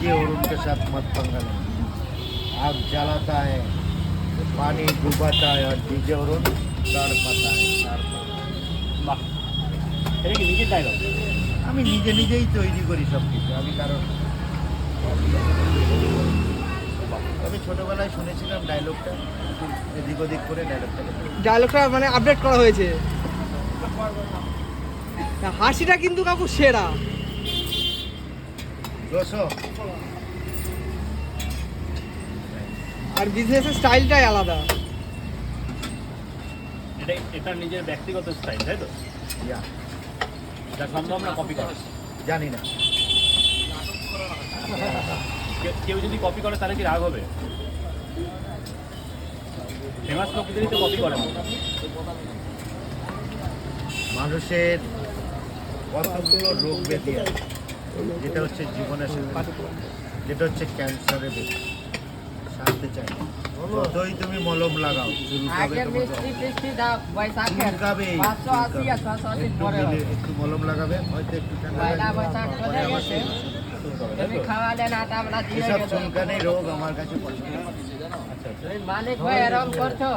DJ और उनके साथ मत पंगा लेना। आग जलाता है, पानी डुबाता है और डीजे और तड़पाता है। বাহ, এটা কি নিজের ডায়লগ? আমি নিজে নিজেই তৈরি করি সব কিছু, আমি কারণ আমি ছোটবেলায় শুনেছিলাম ডায়লগটা, এদিক ওদিক করে ডায়লগটাকে ডায়লগটা মানে আপডেট করা হয়েছে। তা হাসিটা কিন্তু কাকু সেরা। রসো আর বিজনেসের স্টাইলটাই আলাদা। এটা নিজের ব্যক্তিগত স্টাইল, তাই তো? ইয়া যা সম্ভব না কপি করা। জানি না, কেউ যদি কপি করে তাহলে কি রাগ হবে? ফেমাস লোকদেরই তো কপি করে না। মানুষের কতগুলো রোগ ব্যাধি আছে, যেটা হচ্ছে জীবনের সাথে, যেটা হচ্ছে ক্যান্সারের বেশি শান্তি চাই। যতই তুমি মলম লাগাও চুলকাবে, একটু মলম লাগাবে, হয়তো একটু ঠান্ডা লাগবে, এসব চুলকানি রোগ আমার কাছে পছন্দ। আচ্ছা আচ্ছা। মালিক ভাই এরকম করছো।